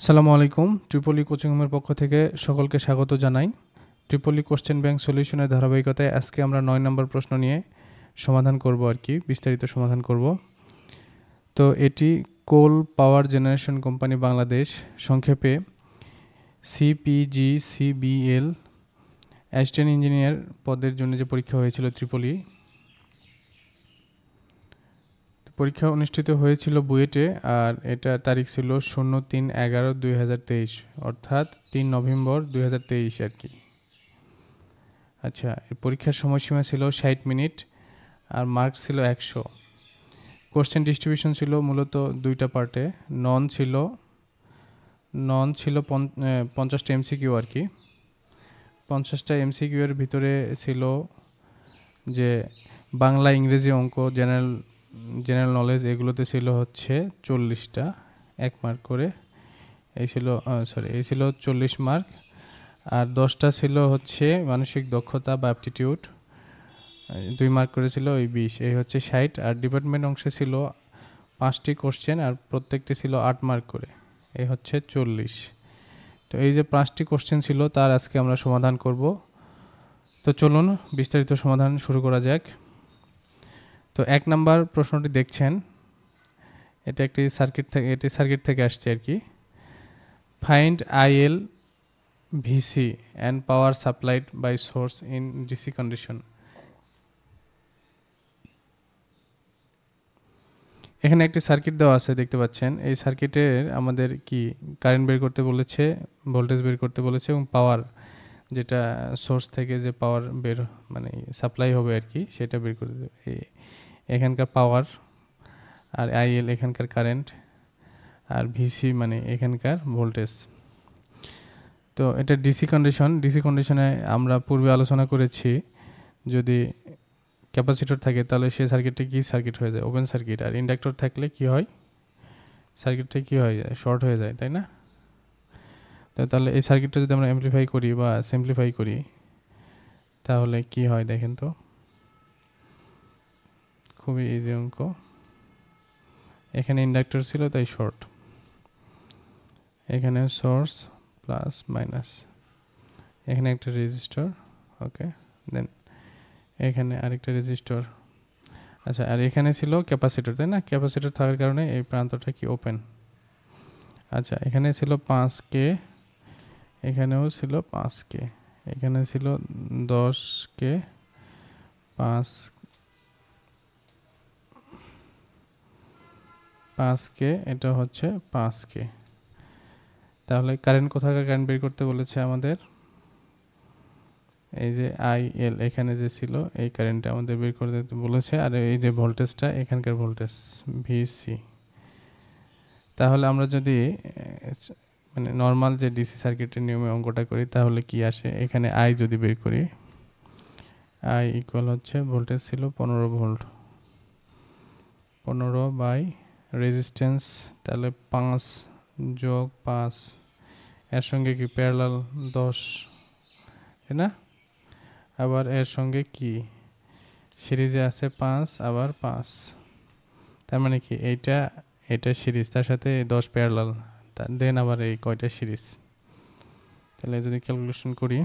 আসসালামু আলাইকুম। Tripoli coaching রুমের পক্ষ থেকে সকলকে স্বাগত জানাই। ট্রিপলি কোশ্চেন ব্যাংক সলিউশনের ধারাবাহিকতায় আজকে আমরা 9 নম্বর প্রশ্ন নিয়ে সমাধান করব বিস্তারিত সমাধান করব। তো এটি কোল পাওয়ার জেনারেশন কোম্পানি বাংলাদেশ, সংক্ষেপে CPGCBL, অ্যাসিস্ট্যান্ট ইঞ্জিনিয়ার পদের জন্য যে পরীক্ষা হয়েছিল ট্রিপলি, পরীক্ষা অনুষ্ঠিত হয়েছিল বুয়েটে, আর এটা তারিখ ছিল 03/11/2023, অর্থাৎ 3 নভেম্বর 2023 আচ্ছা, এই পরীক্ষার সময়সীমা ছিল 60 মিনিট আর মার্কস ছিল 100। কোশ্চেন ডিস্ট্রিবিউশন ছিল মূলত দুইটা পার্টে। নন ছিল 50টা এমসিকিউ 50টা এমসিকিউ এর ভিতরে ছিল যে বাংলা, ইংরেজি, অঙ্ক, জেনারেল নলেজ, এগুলোতে ছিল হচ্ছে 40টা 1 মার্ক করে। এই ছিল 40 মার্ক। আর 10টা ছিল হচ্ছে মানসিক দক্ষতা বা অ্যাপটিটিউড, 2 মার্ক করেছিল, ওই 20, এই হচ্ছে 60। আর ডিপার্টমেন্ট অংশে ছিল 5টি কোশ্চেন আর প্রত্যেকটি ছিল 8 মার্ক করে, এই হচ্ছে 40। তো এই যে 5টি কোশ্চেন ছিল তার আজকে আমরা সমাধান করব। তো চলুন বিস্তারিত সমাধান শুরু করা যাক। তো 1 নাম্বার প্রশ্নটি দেখছেন, এটা সার্কিট থেকে আসছে find IL, VC and power supplied by source in DC condition। এখানে একটি সার্কিট দেওয়া আছে, দেখতে পাচ্ছেন। এই সার্কিটের আমাদের কি কারেন্ট বের করতে বলেছে, ভোল্টেজ বের করতে বলেছে, এবং পাওয়ার, যেটা সোর্স থেকে যে পাওয়ার মানে সাপ্লাই হবে সেটা বের করে দেবে। এখানকার পাওয়ার, আর IL এখানকার কারেন্ট, আর VC মানে এখানকার ভোল্টেজ। তো এটা ডিসি কন্ডিশনে আমরা পূর্বে আলোচনা করেছি, যদি ক্যাপাসিটর থাকে তাহলে সেই সার্কিটটা কি সার্কিট হয়ে যায়, ওপেন সার্কিট। আর ইন্ডাক্টর থাকলে কি হয়, সার্কিটটা কি হয়ে যায়, শর্ট হয়ে যায়, তাই না? তাহলে এই সার্কিটটা যদি আমরা অ্যামপ্লিফাই করি বা সিম্পলিফাই করি তাহলে কি হয় দেখেন তো, খুবই ইজি অঙ্ক। এখানে ইন্ডাক্টর ছিল তাই শর্ট, এখানে সোর্স প্লাস মাইনাস, এখানে একটা রেজিস্টর, ওকে, দেন এখানে আরেকটা রেজিস্টর। আচ্ছা, আর এখানে ছিল ক্যাপাসিটর, তাই না? ক্যাপাসিটর থাকার কারণে এই প্রান্তটা কি ওপেন। আচ্ছা, এখানে ছিল 5K, এখানেও ছিল 5K, এখানে ছিল 10K, 5K, এটা হচ্ছে 5K। তাহলে কারেন্ট কোথাকার কারেন্ট বের করতে বলেছে আমাদের, এই যে IL এখানে যে ছিল এই কারেন্টটা আমাদের বের করতে বলেছে। আর এই যে ভোল্টেজটা, এখানকার ভোল্টেজ VC। তাহলে আমরা যদি মানে নর্মাল যে ডিসি সার্কিটের নিয়মে অঙ্কটা করি তাহলে কি আসে, এখানে I যদি বের করি, I ইকুয়াল হচ্ছে ভোল্টেজ ছিল 15 ভোল্ট, 15 বাই রেজিস্ট্যান্স, তাহলে 5 যোগ 5, এর সঙ্গে কি প্যারালাল 10, তাই না? আবার এর সঙ্গে কি সিরিজে আছে 5, আবার 5, তার মানে কি এটা সিরিজ, তার সাথে 10 প্যারালাল, দেন আবার এই কয়টা সিরিজ। তাহলে যদি ক্যালকুলেশন করি,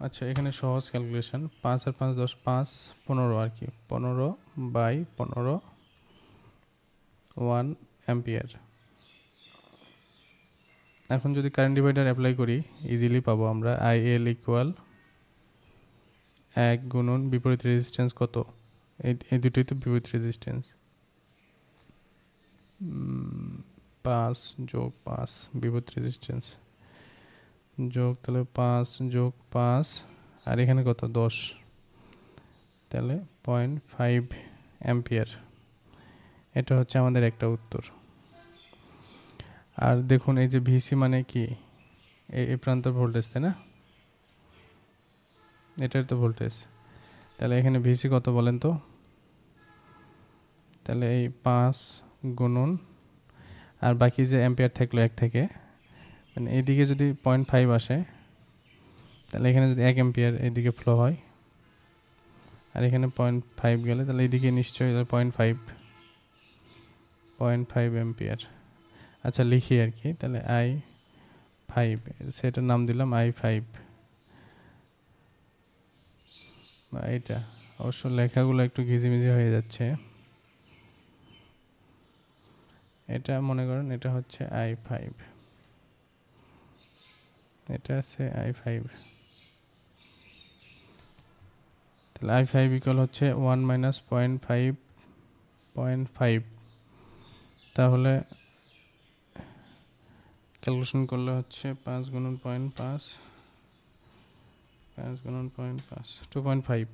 আচ্ছা এখানে সহজ ক্যালকুলেশন, 5 আর 5 10, 5 15 15 বাই 15, 1 অ্যাম্পিয়ার। এখন যদি কারেন্ট ডিভাইডার অ্যাপ্লাই করি ইজিলি পাবো আমরা IL ইকুয়াল 1 গুণন বিপরীত রেজিস্ট্যান্স কত, এই দুটোই তো বিপরীত রেজিস্ট্যান্স, 5 যোগ 5 বিপরীত রেজিস্ট্যান্স যোগ, তাহলে 5 যোগ 5, আর এখানে কত 10, তাহলে 0.5 অ্যাম্পিয়ার। এটা হচ্ছে আমাদের একটা উত্তর। আর দেখুন এই যে VC মানে কি, এই প্রান্তের ভোল্টেজ, তাই না? এটার তো ভোল্টেজ, তাহলে এখানে VC কত বলেন তো? তাহলে এই 5 গুণন, আর বাকি যে অ্যাম্পিয়ার থাকলো 1 থেকে, মানে এইদিকে যদি 0.5 আসে তাহলে এখানে যদি 1 অ্যাম্পিয়ার এইদিকে ফ্লো হয় আর এখানে 0.5 গেলে তাহলে এদিকে নিশ্চয়ই 0.5 এম্পিয়ার। আচ্ছা লিখি আর কি, তাহলে I5 সেটার নাম দিলাম I5। এটা অবশ্য লেখাগুলো একটু ঘিজিমিজি হয়ে যাচ্ছে। এটা মনে করেন এটা হচ্ছে I5, এটা আছে I5, তাহলে I5 ইকুয়াল হচ্ছে 1 মাইনাস 0.5, তাহলে ক্যালকুলেশন করলে হচ্ছে 5 গুণন 0.5, 5 গুণন 0.5,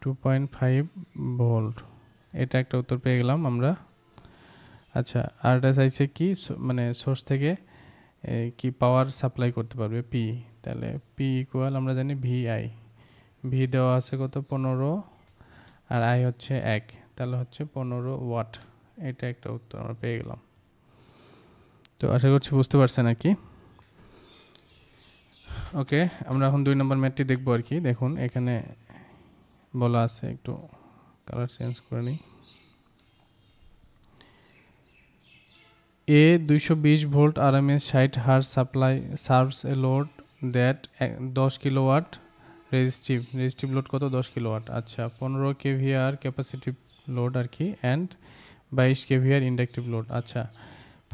2.5 ভোল্ট। এটা একটা উত্তর পেয়ে গেলাম আমরা। আচ্ছা আরটা চাইছে কি, মানে সোর্স থেকে কি পাওয়ার সাপ্লাই করতে পারবে পি, তাহলে পি ইকুয়াল আমরা জানি ভিআই, ভি দেওয়া আছে কত 15 আর আই হচ্ছে 1, তাহলে হচ্ছে 15 ওয়াট। এটা একটা উত্তর আমরা পেয়ে গেলাম। তো আশা করছি বুঝতে পারছেন আর কি। ওকে, আমরা এখন 2 নম্বর ম্যাথটি দেখবো আর কি। দেখুন এখানে বলা আছে, একটু কালার চেঞ্জ করে নিই। A 220 volt RMS 60 hertz supply serves A load that 10 kilowatt resistive load কত 10 কিলোওয়াট। আচ্ছা 15 কেভিআর ক্যাপাসিটিভ লোড আর কি, অ্যান্ড 22 কেভিআর ইন্ডাকটিভ লোড। আচ্ছা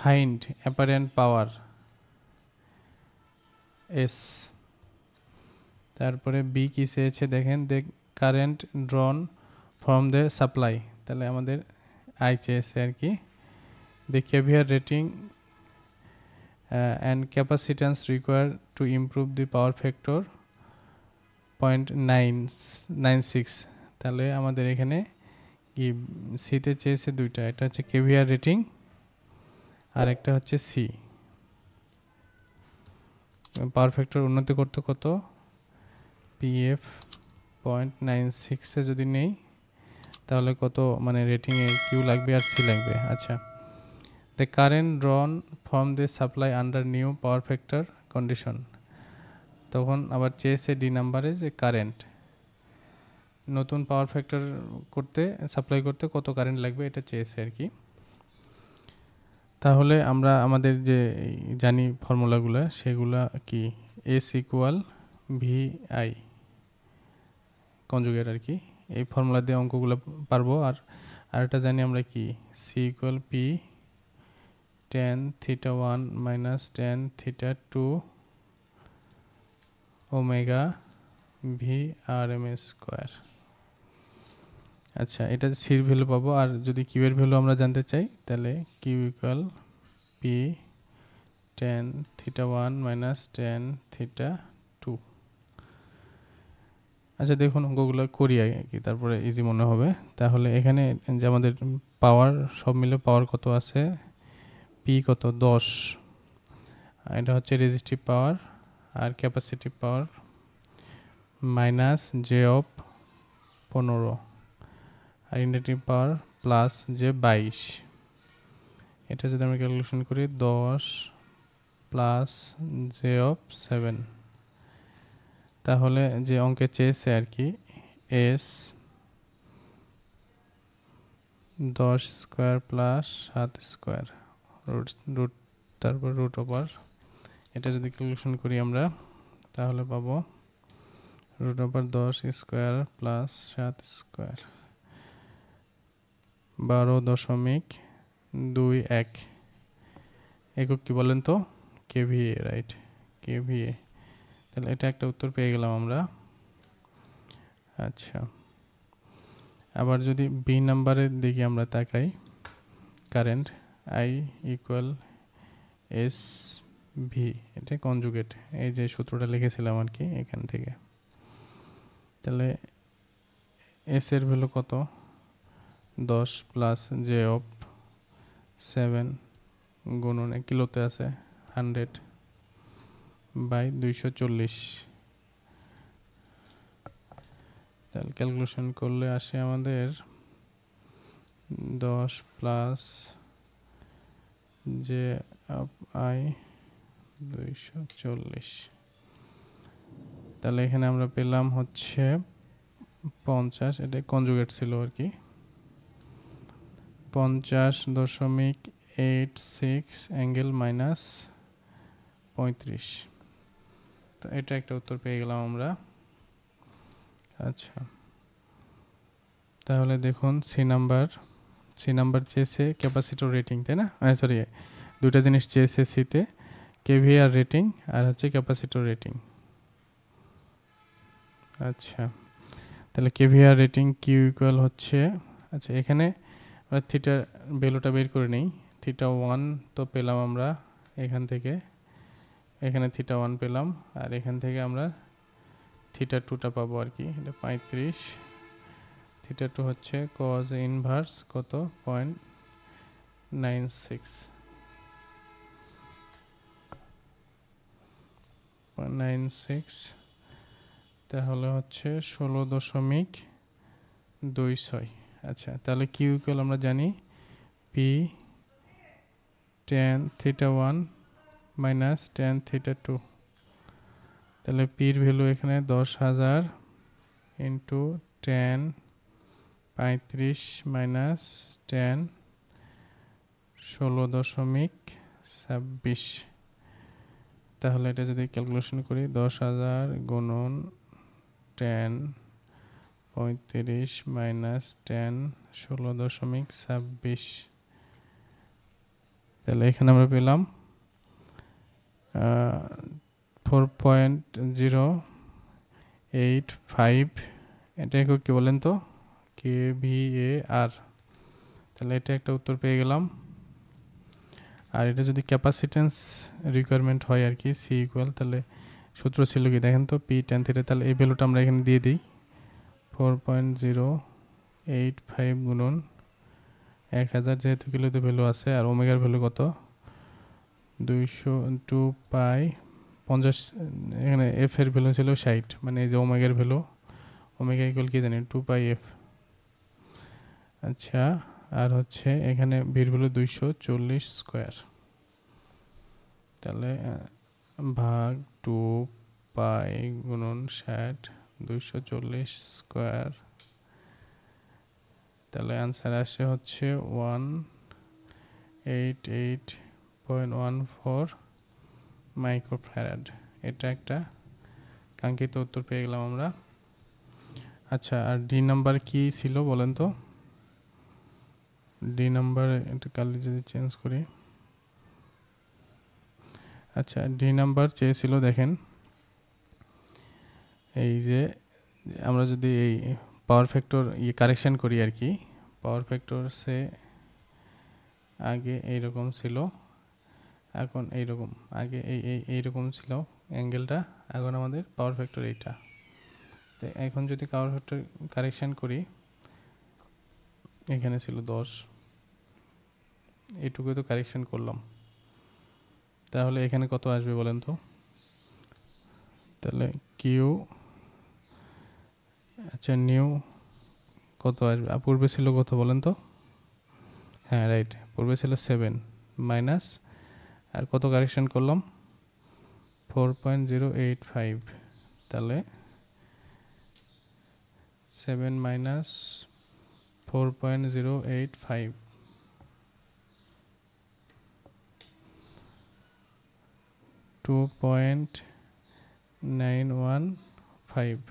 ফাইন্ড অ্যাপারেন্ট পাওয়ার এস। তারপরে বি কি চেয়েছে দেখেন, কারেন্ট ড্রন ফ্রম দ্য সাপ্লাই, তাহলে আমাদের আই চেয়েছে আর কি। The KVR rating and capacitance required to improve the power factor 0.996, তাহলে আমাদের এখানে কি সিতে চেয়েছে দুইটা, এটা হচ্ছে KVR রেটিং আর একটা হচ্ছে সি। পাওয়ার ফ্যাক্টর উন্নতি করতে কত, PF 0.96 যদি নেই তাহলে কত মানে রেটিংয়ে কিউ লাগবে আর সি লাগবে। আচ্ছা the current drawn from the supply under new power factor condition, তখন আবার চেয়েছে ডি নাম্বারে যে কারেন্ট নতুন পাওয়ার ফ্যাক্টর করতে সাপ্লাই করতে কত কারেন্ট লাগবে এটা চেয়েছে আর কি। তাহলে আমরা আমাদের যে জানি ফর্মুলাগুলো সেগুলা কি, এস ইকুয়াল ভিআই কনজুগেট আর কি, এই ফর্মুলা দিয়ে অঙ্কগুলো পারবো। আর আরেকটা জানি আমরা কি, C equal P tan theta 1 minus tan theta 2 omega v RMS square. আচ্ছা এটা সির ভ্যালু পাবো, আর যদি কিউ এর ভ্যালু আমরা জানতে চাই তাহলে Q equal P tan theta 1 minus tan theta 2। আচ্ছা দেখুন অঙ্কগুলো করি আগে কি, তারপরে ইজি মনে হবে। তাহলে এখানে যে আমাদের পাওয়ার সব মিলে পাওয়ার কত আছে, পি কত 10, এটা হচ্ছে রেজিস্টিভ পাওয়ার, আর capacitive power minus J of 15, আর ইন্ডাকটিভ পাওয়ার প্লাস জে 22। এটা যদি আমরা ক্যালকুলেশন করি 10 প্লাস জে অফ 7, তাহলে যে অঙ্কে চেয়েছে আর কি S 10 square plus 7 square root তারপর রুট ওভার, এটা যদি ক্যালকুলেশন করি আমরা তাহলে পাবো root over 10 square plus 7 square 12.21 একক কি বলেন তো, কেভিএ, রাইট কেভিএ। তাহলে এটা একটা উত্তর পেয়ে গেলাম আমরা। আচ্ছা আবার যদি বি নাম্বারের দিকে আমরা তাকাই, current I equal S V, এটা কনজুগেট, এই যে সূত্রটা লিখেছিলাম আর কি এখান থেকে। তাহলে এস এর ভ্যালু কত 10 প্লাস জে অফ 7 গুণন কিলোতে আছে 100 বাই 240, তাহলে ক্যালকুলেশন করলে আসে আমাদের 10 প্লাস জে অফ আই 240। তাহলে এখানে আমরা পেলাম হচ্ছে 50, এটা কনজুগেট ছিল আর কি, 50.86 অ্যাঙ্গেল মাইনাস 35। তো এটা একটা উত্তর পেয়ে গেলাম আমরা। আচ্ছা, তাহলে দেখুন সি নাম্বার চেয়েছে ক্যাপাসিটর রেটিং, তাই না? সরি, দুটা জিনিস চেয়েছে সিতে, কেভিআর রেটিং আর হচ্ছে ক্যাপাসিটর রেটিং। আচ্ছা, তাহলে কেভিআর রেটিং কিউ ইকুয়াল হচ্ছে, আচ্ছা এখানে আমরা থিটার ভ্যালুটা বের করে নিই। θ1 তো পেলাম আমরা এখান থেকে, এখানে θ1 পেলাম, আর এখান থেকে আমরা θ2টা পাবো আর কি, এটা 35। θ2 হচ্ছে cos ইনভার্স কত 0.96, তাহলে হচ্ছে 16.26। আচ্ছা, তাহলে কিউ ইকুয়াল আমরা জানি পি tan θ1 মাইনাস tan θ2। তাহলে পির ভ্যালু এখানে 10,000 ইন্টু tan 35 মাইনাস tan 16.26। তাহলে এটা যদি ক্যালকুলেশন করি 10,000 গুণন tan 35 মাইনাস tan 16.26, তাহলে এখানে আমরা পেলাম 4.085। এটা একক কি বলেন তো, kVAR। তাহলে এটা একটা উত্তর পেয়ে গেলাম। আর এটা যদি ক্যাপাসিটেন্স রিকোয়ারমেন্ট হয় আর কি, সি ইকুয়াল, তাহলে সূত্র ছিল কি দেখেন তো, পি tan থিটা, তাহলে এই ভ্যালুটা আমরা এখানে দিয়ে দিই, 4.085 গুণন 1000, যেহেতু কিলোতে ভ্যালু আছে, আর ওমেগার ভ্যালু কত 202 পাই 50, এখানে এফ এর ভ্যালু ছিল 60, মানে এই যে ওমেগার ভ্যালু, ওমেগা ইকুয়াল কি জানি 2πf। আচ্ছা, আর হচ্ছে এখানে ভির ভ্যালু 240 স্কোয়ার, তাহলে ভাগ 2π গুণন 60 240 স্কোয়ার, তাহলে আনসার আসে হচ্ছে 188.14 মাইক্রোফ্যারাড। এটা একটা কাঙ্ক্ষিত উত্তর পেয়ে গেলাম আমরা। আচ্ছা, আর ডি নাম্বার কি ছিল বলেন তো, ডি নাম্বার এটা কালি যদি চেঞ্জ করি। আচ্ছা, ডি নাম্বার চেয়েছিল দেখেন, এই যে আমরা যদি এই পাওয়ার ফ্যাক্টর কারেকশন করি আর কি, পাওয়ার ফ্যাক্টর সে আগে এইরকম ছিল, এখন এইরকম, আগে এইরকম ছিল অ্যাঙ্গেলটা, এখন আমাদের পাওয়ার ফ্যাক্টর এইটা। তো এখন যদি পাওয়ার ফ্যাক্টর কারেকশন করি, এখানে ছিল 10, এইটুকু তো কারেকশন করলাম, তাহলে এখানে কত আসবে বলেন তো, তাহলে কিউ, আচ্ছা নিউ কত আসবে, পূর্বে ছিল কত বলেন তো, হ্যাঁ রাইট, পূর্বে ছিল 7 মাইনাস, আর কত কারেকশন করলাম 4.085, তাহলে 7 মাইনাস 4.085, 2.915,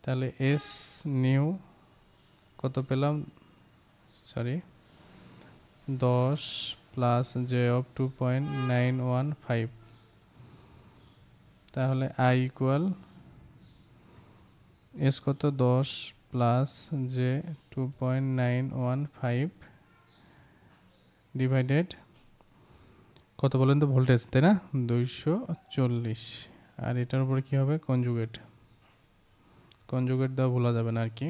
তাহলে এস নিউ কত পেলাম, সরি 10 প্লাস জে অফ 2.915, তাহলে আই ইকুয়াল এস কত 10 প্লাস জে 2.915 ডিভাইডেড কত বলেন তো ভোল্টেজ, তাই না 240, আর এটার উপরে কি হবে কনজুগেট, কনজুগেট দেওয়া ভোলা যাবে না আর কি।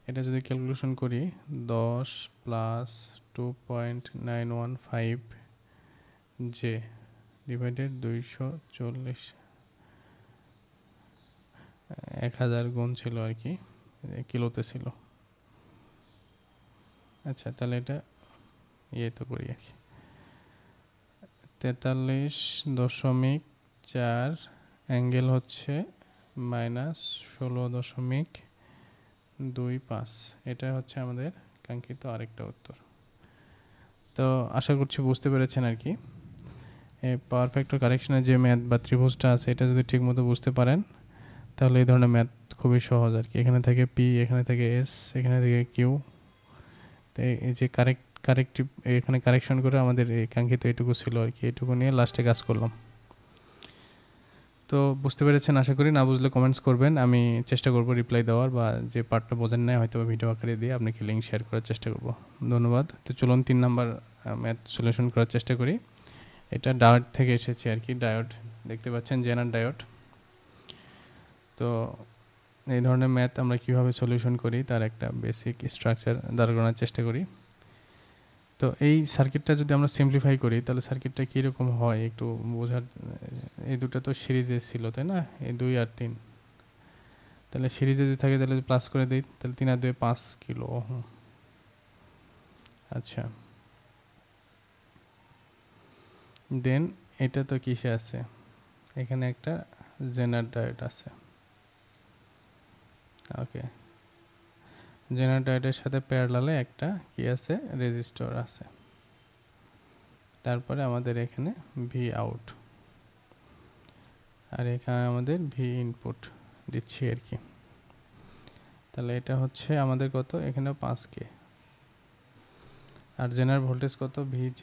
এটা যদি ক্যালকুলেশন করি 10 প্লাস 2.915 জে ডিভাইডেড 240, 1000 গুণ ছিল আর কি, কিলোতে ছিল। আচ্ছা, তাহলে এটা ইয়ে তো করি আর কি, 43.4 অ্যাঙ্গেল হচ্ছে -16.25। এটা হচ্ছে আমাদের কাঙ্ক্ষিত আরেকটা উত্তর। তো আশা করছি বুঝতে পেরেছেন আর কি। এই পাওয়ার ফ্যাক্টর কারেকশনের যে ম্যাথ বা ত্রিভুজটা আছে এটা যদি ঠিকমতো বুঝতে পারেন তাহলে এই ধরনের ম্যাথ খুবই সহজ আর কি। এখানে থেকে পি, এখানে থেকে এস, এখানে থেকে কিউ। তো এই যে কারেক্টিভ এখানে কারেকশন করে আমাদের এই কাঙ্ক্ষিত এটুকু ছিল আর কি। এটুকু নিয়ে লাস্টে কাজ করলাম। তো বুঝতে পেরেছেন আশা করি। না বুঝলে কমেন্টস করবেন, আমি চেষ্টা করব রিপ্লাই দেওয়ার, বা যে পার্টটা বোঝেন নাই হয়তো ভিডিও আকারে দিয়ে আপনাকে লিঙ্ক শেয়ার করার চেষ্টা করব। ধন্যবাদ। তো চলুন 3 নাম্বার ম্যাথ সলিউশন করার চেষ্টা করি। এটা ডায়োড থেকে এসেছে আর কি। ডায়োড দেখতে পাচ্ছেন, জেনার ডায়োড। তো এই ধরনের ম্যাথ আমরা কিভাবে সলিউশন করি তার একটা বেসিক স্ট্রাকচার দাঁড় করানোর চেষ্টা করি। তো এই সার্কিটটা যদি আমরা সিম্পলিফাই করি তাহলে সার্কিটটা কীরকম হয় একটু বোঝার। এই দুটো তো সিরিজে ছিল তাই না, এই 2 আর 3। তাহলে সিরিজে যদি থাকে তাহলে প্লাস করে দিই, তাহলে 3 আর 2 5 কিলো ওহম। আচ্ছা, দেন এটা তো কিসে আছে, এখানে একটা জেনার ডায়োড আছে। ওকে, জেনার ডায়োডের সাথে প্যারালালে একটা কি আছে, রেজিস্টর আছে। তারপরে আমাদের এখানে ভি আউট, আর এখানে আমাদের ভি ইনপুট দিচ্ছি আর কি। তাহলে এটা হচ্ছে আমাদের কত, এখানে 5K। আর জেনারেল ভোল্টেজ কত, VZ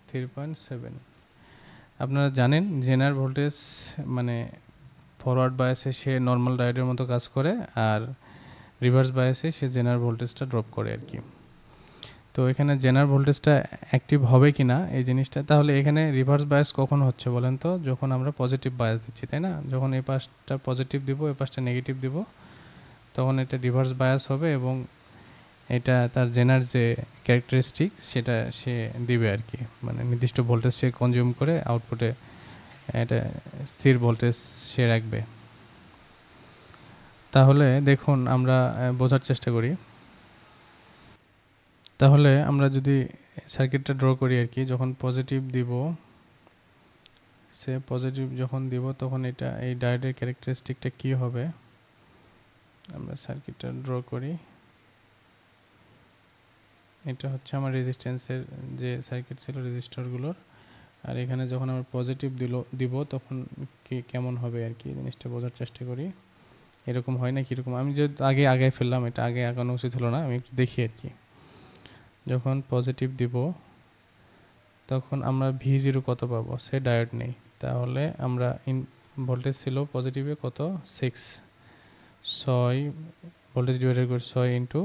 3.7। আপনারা জানেন জেনারেল ভোল্টেজ মানে ফরওয়ার্ড বায়াসে সে নর্মাল ডায়োডের মতো কাজ করে, আর রিভার্স বায়াসে সে জেনারেল ভোল্টেজটা ড্রপ করে আর কি। তো এখানে জেনারেল ভোল্টেজটা অ্যাক্টিভ হবে কি না এই জিনিসটা, তাহলে এখানে রিভার্স বায়াস কখন হচ্ছে বলেন তো, যখন আমরা পজিটিভ বায়াস দিচ্ছি তাই না। যখন এই পাশটা পজিটিভ দিব, এই পাশটা নেগেটিভ দিব, তখন এটা রিভার্স বায়াস হবে এবং এটা তার জেনার যে ক্যারেক্টারিস্টিক সেটা সে দিবে আর কি। মানে নির্দিষ্ট ভোল্টেজ সে কনজিউম করে আউটপুটে এটা স্থির ভোল্টেজ সে রাখবে। তাহলে দেখুন আমরা বোঝার চেষ্টা করি। তাহলে আমরা যদি সার্কিটটা ড্র করি আর কি, যখন পজিটিভ দিব, সে পজিটিভ যখন দিব তখন এটা এই ডায়োডের ক্যারেক্টারিস্টিকটা কী হবে, আমরা সার্কিটটা ড্র করি। এটা হচ্ছে আমার রেজিস্ট্যান্সের যে সার্কিট ছিল রেজিস্টরগুলোর, আর এখানে যখন আমরা পজিটিভ দিব তখন কি কেমন হবে আর কি, জিনিসটা বোঝার চেষ্টা করি। এরকম হয় না কীরকম, আমি যে আগে ফেললাম, এটা আগে আগানো উচিত হলো না, আমি একটু দেখি আর কি। যখন পজিটিভ দিব তখন আমরা V0 কত পাবো, সে ডায়োড নেই। তাহলে আমরা ভোল্টেজ ছিল পজিটিভে কত, 6 ভোল্টেজ ডিভাইডেড করে 6 ইন্টু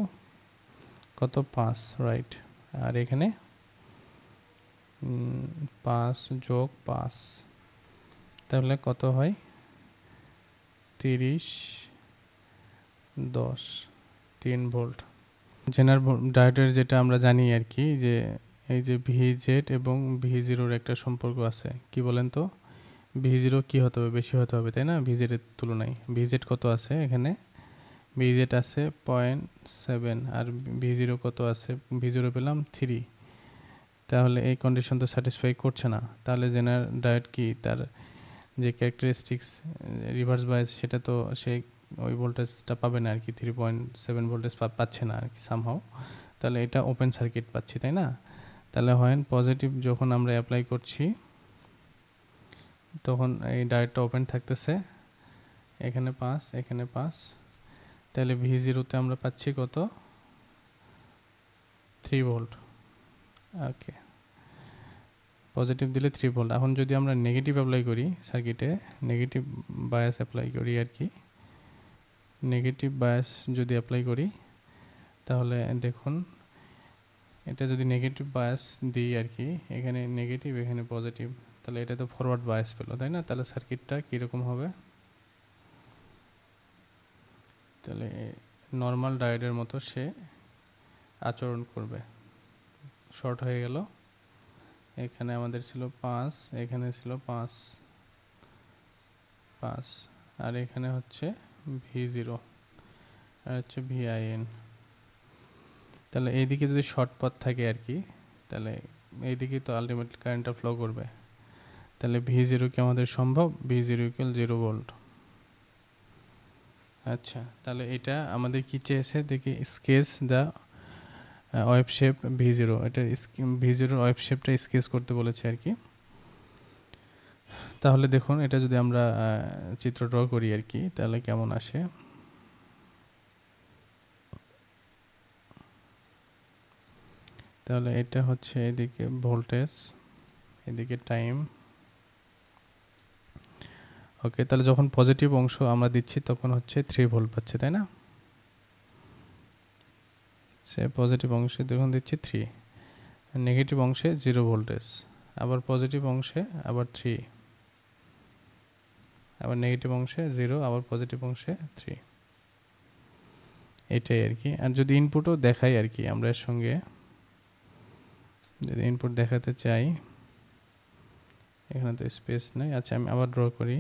কত 5, রাইট। আর এখানে 5 যোগ 5, তাহলে কত হয় 30 10 3 ভোল্ট। জেনারেল ডায়োডের যেটা আমরা জানি আর কি, যে এই যে VZ এবং V0 একটা সম্পর্ক আছে, কি বলেন তো, V0 কি হতে হবে, বেশি হতে হবে তাই না VZ এর তুলনায়। VZ কত আছে এখানে, VZ আছে 0.7 আর V0 কত আছে, V0 পেলাম 3। তাহলে এই কন্ডিশন তো স্যাটিসফাই করছে না। তাহলে জেনারেল ডায়োড কি, তার যে ক্যারেক্টারিস্টিক্স রিভার্স বায়াস সেটা তো সে ওই ভোল্টেজটা পাবে না আর কি, 3.7 ভোল্টেজ পাচ্ছে না আর কি সামহাও। তাহলে এটা ওপেন সার্কিট পাচ্ছি তাই না। তাহলে হয় পজিটিভ যখন আমরা অ্যাপ্লাই করছি তখন এই ডায়োডটা ওপেন থাকতেছে, এখানে 5 এখানে 5, তাহলে V0তে আমরা পাচ্ছি কত, 3 ভোল্ট। ওকে, পজিটিভ দিলে 3 ভোল্ট। এখন যদি আমরা নেগেটিভ অ্যাপ্লাই করি সার্কিটে, নেগেটিভ বায়াস অ্যাপ্লাই করি আর কি, নেগেটিভ বায়াস যদি অ্যাপ্লাই করি তাহলে দেখুন এটা যদি নেগেটিভ বায়াস দিই আর কি, এখানে নেগেটিভ এখানে পজিটিভ, তাহলে এটা তো ফরওয়ার্ড বায়াস পেলো তাই না। তাহলে সার্কিটটা কীরকম হবে, তাহলে নর্মাল ডায়োডের মতো সে আচরণ করবে। শর্ট হয়ে গেল, এখানে আমাদের ছিল 5, এখানে ছিল 5 5, আর এখানে হচ্ছে V0 আর হচ্ছে VIN। তাহলে এইদিকে যদি শর্ট পাথ থাকে আর কি, তাহলে এইদিকে তো আলটিমেটলি কারেন্টটা ফ্লো করবে। তাহলে V0 কি আমাদের সম্ভব? V0 equal 0 volt. আচ্ছা, তাহলে এটা আমাদের কি চেয়েছে দেখি, sketch the wave shape V0, এটা V0 ওয়েভ শেপটা স্কেচ করতে বলেছে আর কি। তাহলে দেখুন এটা যদি আমরা চিত্র ড্র করি আর কি, তাহলে কেমন আসে। তাহলে এটা হচ্ছে এদিকে ভোল্টেজ, এদিকে টাইম। ওকে, তাহলে যখন পজিটিভ অংশ আমরা দিচ্ছি তখন হচ্ছে 3 ভোল্ট পাচ্ছে, তাই না? সে পজিটিভ অংশে যখন দিচ্ছি 3, নেগেটিভ অংশে 0 ভোল্টেজ, আবার পজিটিভ অংশে আবার 3, আবার নেগেটিভ অংশে 0, আবার পজিটিভ অংশে 3, এটাই আর কি। আর যদি ইনপুটও দেখাই আর কি, আমরা এর সঙ্গে যদি ইনপুট দেখাতে চাই, এখানে তো স্পেস নেই। আচ্ছা, আমি আবার ড্র করি।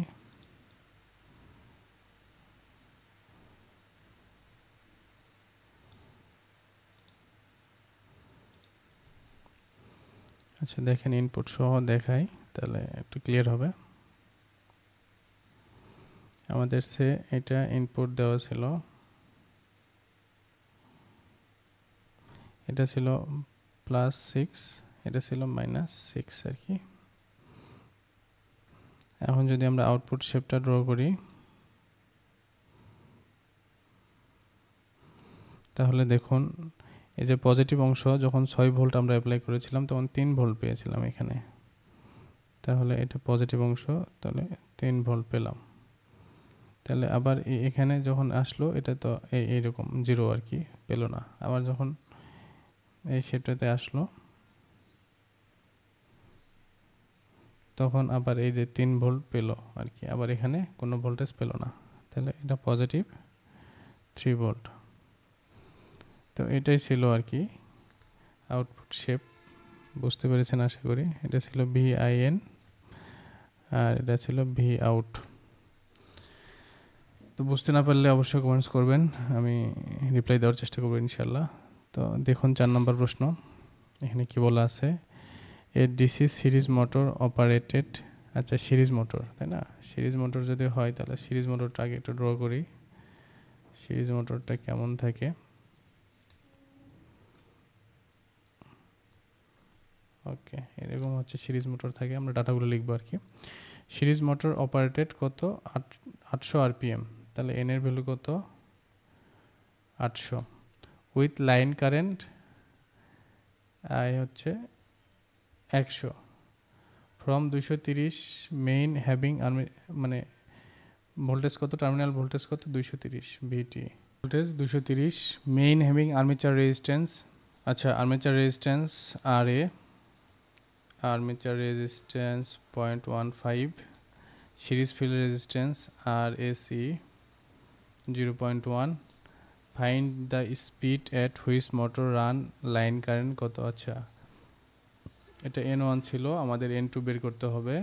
আচ্ছা দেখেন, ইনপুট সহ দেখাই তাহলে একটু ক্লিয়ার হবে। আমাদের সে এটা ইনপুট দেওয়া ছিল, এটা ছিল +6, এটা ছিল -6 আর কি। এখন যদি আমরা আউটপুট শেপটা ড্র করি, তাহলে দেখুন এই যে পজিটিভ অংশ যখন 6 ভোল্ট আমরা অ্যাপ্লাই করেছিলাম তখন 3 ভোল্ট পেয়েছিলাম এখানে। তাহলে এটা পজিটিভ অংশ, তাহলে 3 ভোল্ট পেলাম। তাহলে আবার এখানে যখন আসলো এটা তো এইরকম 0 আর কি, পেলো না। আবার যখন এই শেপটাতে আসলো তখন আবার এই যে 3 ভোল্ট পেলো আর কি, আবার এখানে কোনো ভোল্টেজ পেলো না। তাহলে এটা পজিটিভ 3 ভোল্ট। তো এটাই ছিল আর কি আউটপুট শেপ। বুঝতে পেরেছেন আশা করি। এটা ছিল VIN আর এটা ছিল V out। তো বুঝতে না পারলে অবশ্যই কমেন্টস করবেন, আমি রিপ্লাই দেওয়ার চেষ্টা করবো ইনশাল্লাহ। তো দেখুন 4 নম্বর প্রশ্ন, এখানে কি বলা আছে, এ ডিসি সিরিজ মোটর অপারেটেড। আচ্ছা, সিরিজ মোটর, তাই না? সিরিজ মোটর যদি হয় তাহলে সিরিজ মোটরটা আগে একটু ড্র করি। সিরিজ মোটরটা কেমন থাকে? ওকে, এরকম হচ্ছে সিরিজ মোটর থাকে। আমরা ডাটাগুলো লিখবো আর কি। সিরিজ মোটর অপারেটেড কত? 800 RPM। তাহলে এন এর ভ্যালু কত? 800। উইথ লাইন কারেন্ট আই হচ্ছে 100 ফ্রম 230 মেইন হ্যাভিং মানে ভোল্টেজ কত? টার্মিনাল ভোল্টেজ কত? 230 VT। Voltage 230, main having armature resistance. আচ্ছা, armature resistance RA, armature resistance 0.15, series field resistance RAC 0.1। Find the speed at which motor run line current কত? আচ্ছা, এটা N1 ছিল, আমাদের N2 বের করতে হবে।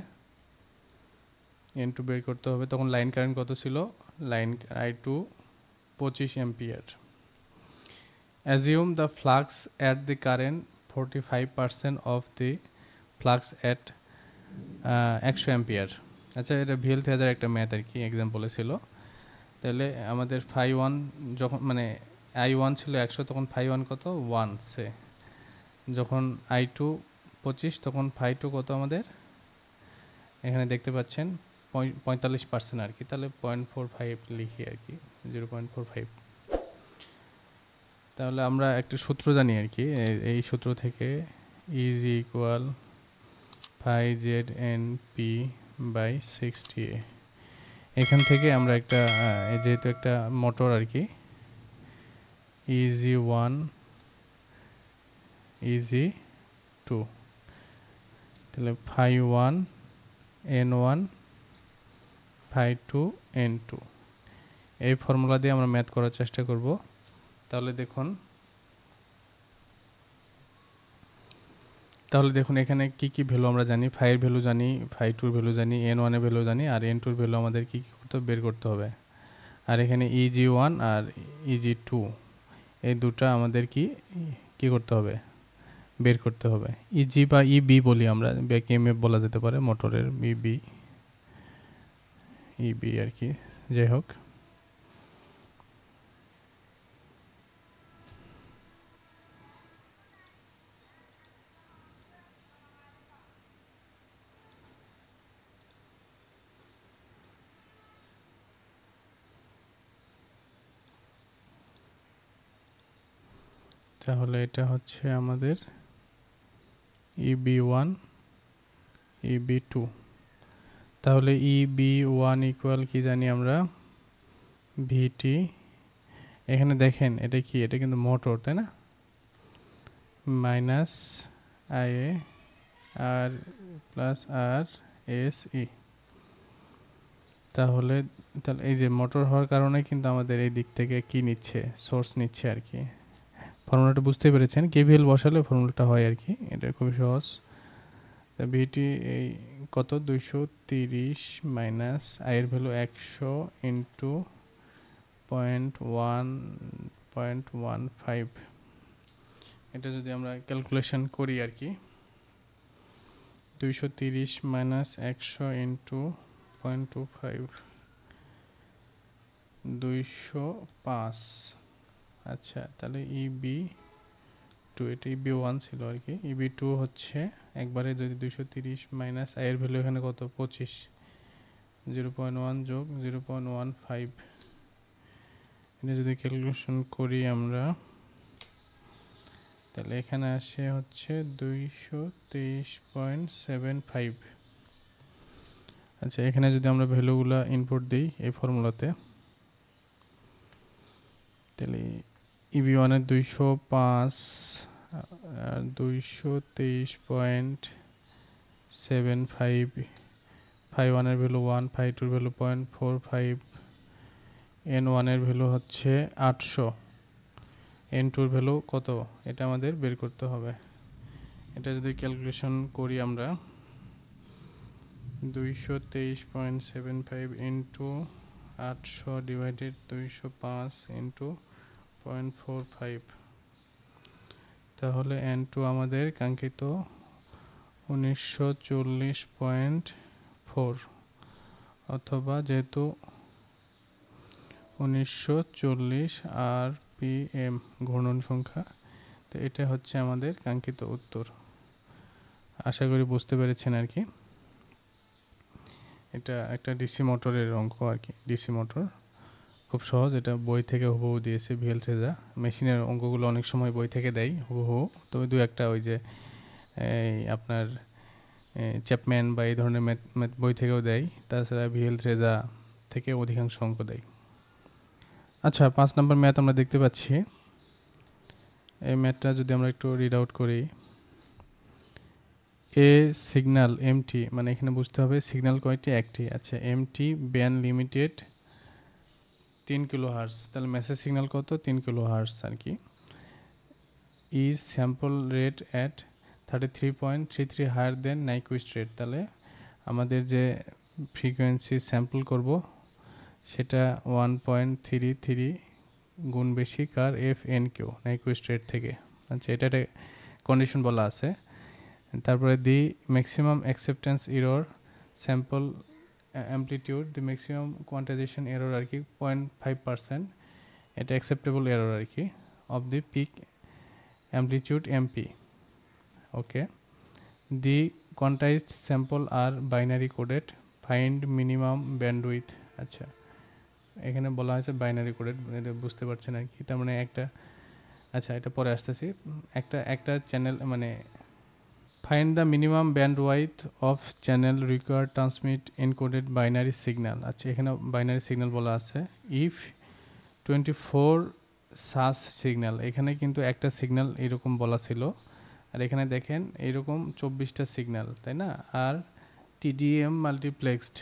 N2 বের করতে হবে, তখন লাইন কারেন্ট কত ছিল? Line I2 25 ampere. Assume the flux at the current 45% of the flux at 100 ampere. আচ্ছা, এটা VL3000 একটা ম্যাথ আর কি, এক্সাম্পলে ছিল। তাহলে আমাদের φ1 যখন মানে I1 ছিল 100, তখন φ1 কত? 1 সে। যখন I2 25, তখন φ2 কত আমাদের? এখানে দেখতে পাচ্ছেন 45% আর কি। তাহলে 0.45 লিখি আর কি, 0.45। তাহলে আমরা একটা সূত্র জানি আর কি, এই সূত্র থেকে ইজ ইকুয়াল φZNP/60A। এখান থেকে আমরা একটা যেহেতু একটা মোটর আর কি, EG1 EG2, তাহলে φ1 N1 φ2 N2, এই ফর্মুলা দিয়ে আমরা ম্যাথ করার চেষ্টা করব। তাহলে দেখুন এখানে কি কি ভ্যালু আমরা জানি। ফাইয়ের ভ্যালু জানি, φ2 এর ভ্যালু জানি, N1 এর ভ্যালু জানি, আর N2 এর ভ্যালু আমাদের কি করতে বের করতে হবে। আর এখানে EG1 আর EG2 এই দুটো আমাদের কি করতে হবে? বের করতে হবে। ইজি বা ইবি বলি আমরা, ব্যাক ইএমএফ বলা যেতে পারে মোটরের, ইবি আর কি, যাই হোক। তাহলে এটা হচ্ছে আমাদের EB1 EB2। তাহলে EB1 ইকুয়াল কি জানি আমরা, ভিটি। এখানে দেখেন এটা কি, এটা কিন্তু মোটর, তাই না, মাইনাস IA আর প্লাস আর এস ই। তাহলে এই যে মোটর হওয়ার কারণে কিন্তু আমাদের এই দিক থেকে কি নিচ্ছে, সোর্স নিচ্ছে আর কি। ফর্মুলাটা বুঝতে পেরেছেন, কেভিএল বসালে ফর্মুলাটা হয় আর কি, এটা খুবই সহজ। ভিটি এই কত, 230 মাইনাস আয়ের ভ্যালু 100 ইন্টু 0.1.15। এটা যদি আমরা ক্যালকুলেশন করি আর কি, 230 মাইনাস 100 ইন্টু 0.25, 205। আচ্ছা, তাহলে EB2, এটা EB1 ছিল আর কি, EB2 হচ্ছে একবারে যদি 230 মাইনাস আয়ের ভ্যালু এখানে কত, 25, 0.1 যোগ 0.15। এটা যদি ক্যালকুলেশন করি আমরা, তাহলে এখানে আসে হচ্ছে 223.75। আচ্ছা, এখানে যদি আমরা ভ্যালুগুলো ইনপুট দিই এই ফর্মুলাতে, তাহলে EB1 এর 205 আর 223.75, φ1 এর ভ্যালু 1, φ2 এর ভ্যালু 0.45, n1 এর ভ্যালু হচ্ছে 800, n2 এর ভ্যালু কত, এটা আমাদের বের করতে হবে। এটা যদি ক্যালকুলেশন করি আমরা, 223.75 ইন্টু 800 ডিভাইডেড 205 ইন্টু 0.45, তাহলে n2 আমাদের কাঙ্ক্ষিত 1940.4, অথবা যেহেতু 1940 RPM ঘূর্ণন সংখ্যা, তো এটা হচ্ছে আমাদের কাঙ্ক্ষিত উত্তর। আশা করি বুঝতে পেরেছেন আর কি। এটা একটা ডিসি মোটরের অঙ্ক আর কি, ডিসি মোটর খুব সহজ, এটা বই থেকে হুবহু দিয়েছে ভিএল থ্রেজা। মেশিনের অঙ্কগুলো অনেক সময় বই থেকে দেয় হুবহু, তবে দু একটা ওই যে এই আপনার চ্যাপম্যান বা এই ধরনের ম্যাথ বই থেকেও দেয়, তাছাড়া ভিএল থ্রেজা থেকে অধিকাংশ অঙ্ক দেয়। আচ্ছা, 5 নম্বর ম্যাথ আমরা দেখতে পাচ্ছি। এই ম্যাথটা যদি আমরা একটু রিড আউট করি, এ সিগন্যাল এমটি, মানে এখানে বুঝতে হবে সিগন্যাল কয়টি, একটি। আচ্ছা, MT band limited 3 kilo hertz, তাহলে মেসেজ সিগন্যাল কত, 3 কিলো হার্টজ আর কি। Is sample rate at 33.33 higher than Nyquist rate, তাহলে আমাদের যে ফ্রিকোয়েন্সি স্যাম্পল করব সেটা 1.33 গুণ বেশি কার, FN কিউ নাইকুইস্ট রেট থেকে। আচ্ছা, এটা একটা কন্ডিশন বলা আছে। তারপরে the maximum acceptance error sample amplitude, the maximum quantization error আর কি 0.5%, এটা অ্যাকসেপ্টেবল এরর আর কি, of the peak amplitude MP। Okay, the quantized sample আর binary coded, find minimum bandwidth. আচ্ছা, এখানে বলা হয়েছে বাইনারি কোডেড, এটা বুঝতে পারছেন আর কি, তার মানে একটা, আচ্ছা এটা পরে আসতেছি, একটা চ্যানেল মানে find the minimum bandwidth of channel required transmit encoded binary signal. আচ্ছা, এখানে বাইনারি সিগন্যাল বলা আছে। ইফ 24 সাস সিগন্যাল, এখানে কিন্তু একটা সিগন্যাল এরকম বলা ছিল, আর এখানে দেখেন এইরকম 24টা সিগন্যাল, তাই না। আর TDM multiplexed,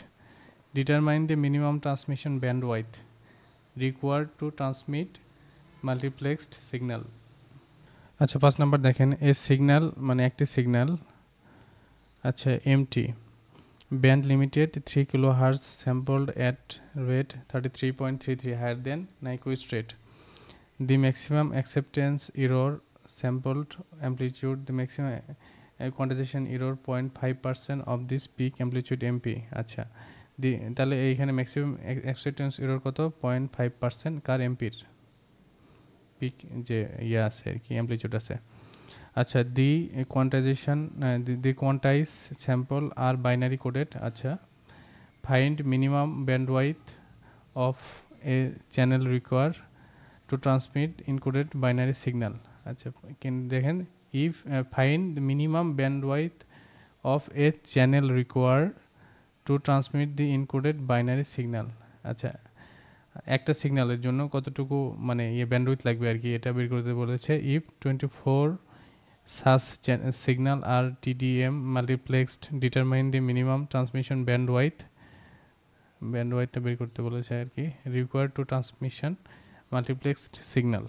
determine the minimum transmission bandwidth required to transmit multiplexed signal. আচ্ছা, 5 নাম্বার দেখেন, এ সিগন্যাল মানে একটি সিগন্যাল, আচ্ছা MT band limited 3 kilo hertz sampled at rate 33.33 higher than Nyquist rate, the maximum acceptance error sampled amplitude, the maximum quantization error 0.5% of this peak amplitude MP. আচ্ছা তাহলে এইখানে maximum acceptance error কত 0.5% কার এমপির pick যে ইয়ে আছে আর কি amplitude আছে আচ্ছা the quantization the quantize sample আর বাইনারি কোডেড আচ্ছা find minimum bandwidth of a channel require to transmit encoded binary signal আচ্ছা দেখেন if find the minimum bandwidth of a channel require to transmit the encoded binary signal আচ্ছা একটা সিগন্যালের জন্য কতটুকু মানে ইয়ে ব্যান্ডউইথ লাগবে আর কি এটা বের করতে বলেছে if 24 such signal are TDM multiplexed determine the minimum transmission bandwidth বের করতে বলেছে আর কি required to transmission multiplexed signal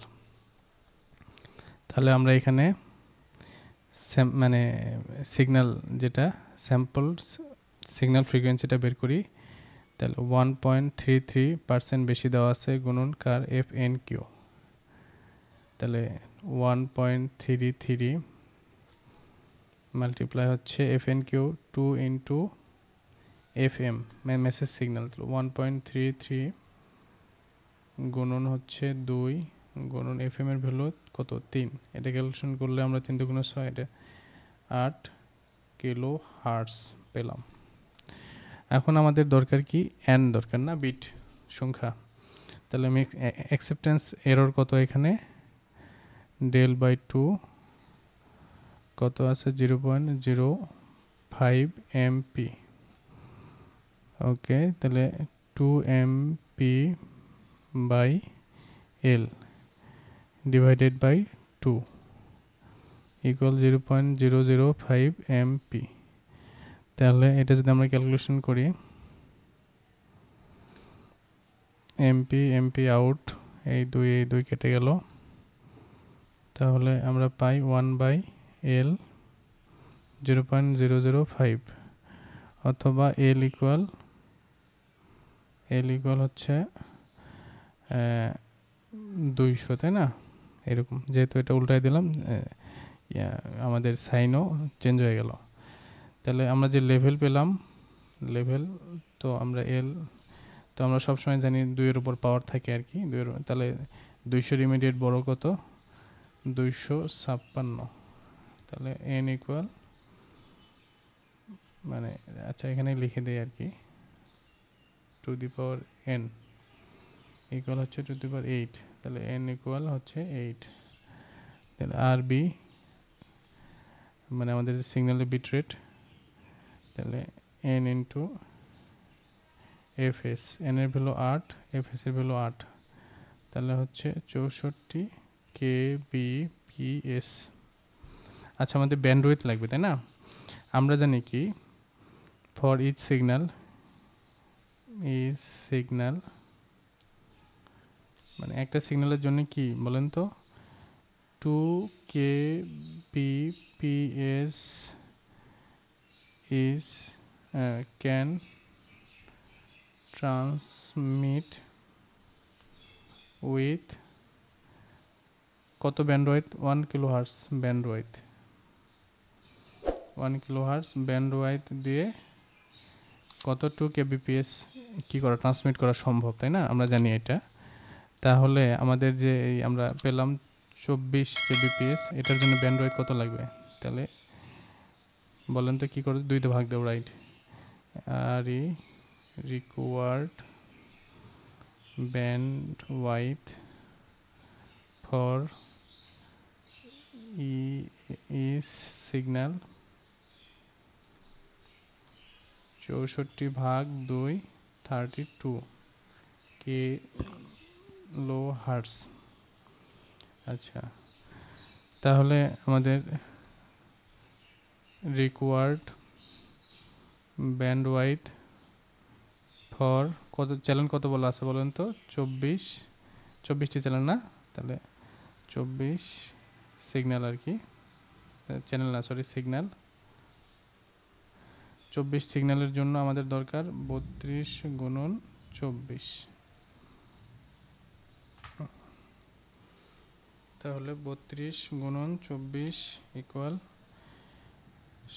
তাহলে আমরা এখানে মানে সিগন্যাল যেটা স্যাম্পল সিগন্যাল ফ্রিকোয়েন্সিটা বের করি তাহলে 1.33% বেশি দেওয়া আছে গুণন কার FNQ তাহলে 1.33 মাল্টিপ্লাই হচ্ছে FNQ 2 into FM message signal 1.33 গুণন হচ্ছে 2 গুণন FM এর ভ্যালু কত 3 এটা ক্যালকুলেশন করলে আমরা 3 2 6 এটা 8 কিলো হার্টজ পেলাম এখন আমাদের দরকার কি n দরকার না বিট সংখ্যা তাহলে আমি অ্যাকসেপ্টেন্স এরর কত এখানে del by 2 কত আছে 0.05 MP ওকে তাহলে 2 MP by L divided by 2 equal 0.005 MP তাহলে এটা যদি আমরা ক্যালকুলেশন করি MP আউট এই দুই কেটে গেল তাহলে আমরা পাই 1/L 0.005 অথবা L ইকুয়াল হচ্ছে 200 তাই না এরকম যেহেতু এটা উল্টাই দিলাম আমাদের সাইনও চেঞ্জ হয়ে গেল তাহলে আমরা যে লেভেল পেলাম লেভেল তো আমরা তো আমরা সবসময় জানি 2 এর উপর পাওয়ার থাকে আর কি 2 এর তাহলে 200 ইমিডিয়েট বড় কত 256 তাহলে n ইকুয়াল মানে আচ্ছা এখানে লিখে দেই আর কি to the power n equal হচ্ছে টু দি পাওয়ার 8 তাহলে n ইকুয়াল হচ্ছে 8 তাহলে RB মানে আমাদের সিগন্যালের বিট রেট তাহলে n ইনটু fs n এর ভ্যালু 8 fs এর ভ্যালু 8 তাহলে হচ্ছে 64 kbps আচ্ছা আমাদের ব্যান্ডউইথ লাগবে তাই না আমরা জানি কি ফর ইচ সিগন্যাল মানে একটা সিগন্যালের জন্য কি বলেন তো 2 kbps is can transmit with কত bandwidth 1 kilohertz bandwidth 1 kilohertz bandwidth দিয়ে কত 2 kbps কি করা ট্রান্সমিট করা সম্ভব তাই না আমরা জানি এটা তাহলে আমাদের যে আমরা পেলাম 24 kbps এটার জন্য ব্যান্ডউইথ কত লাগবে তাহলে বলেন তো কি করে 2 তে ভাগ দাও রাইট আর required bandwidth for is signal 64 ভাগ 2 32 কিলোহার্টজ আচ্ছা তাহলে আমাদের required bandwidth for কত চ্যানেল কত বলা আছে বলেন তো 24টি চ্যানেল না তাহলে 24 সিগন্যাল আর কি চ্যানেল না সরি সিগন্যাল 24 সিগন্যালের জন্য আমাদের দরকার 32 গুণন 24 তাহলে 32 গুণন 24 ইকুয়াল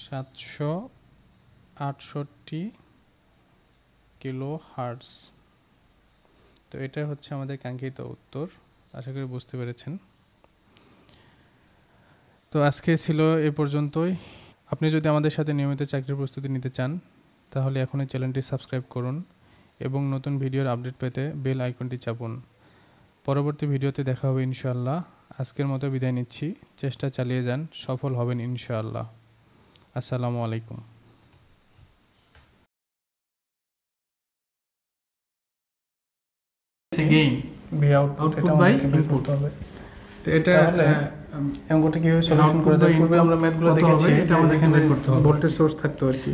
768 কিলো হার্টজ। তো এটা হচ্ছে আমাদের কাঙ্ক্ষিত উত্তর। আশা করি বুঝতে পেরেছেন। তো আজকে ছিল এ পর্যন্তই। আপনি যদি আমাদের সাথে নিয়মিত চাকরির প্রস্তুতি নিতে চান তাহলে এখনই চ্যানেলটি সাবস্ক্রাইব করুন এবং নতুন ভিডিওর আপডেট পেতে বেল আইকনটি চাপুন। পরবর্তী ভিডিওতে দেখা হবে ইনশাআল্লাহ। আজকের মতো বিদায় নিচ্ছি। চেষ্টা চালিয়ে যান, সফল হবেন ইনশাআল্লাহ। আসসালামু আলাইকুম। গেইন ভি আউটপুট এটা বাই আমাদেরকে বের ইনপুট করতে হবে। তো এটা অঙ্কটা কিভাবে সলিউশন করা যায় পূর্বে আমরা ম্যাথগুলো দেখেছি এটা আমাদের এখানে বের করতে হবে। ভোল্টেজ সোর্স থাকতো আর কি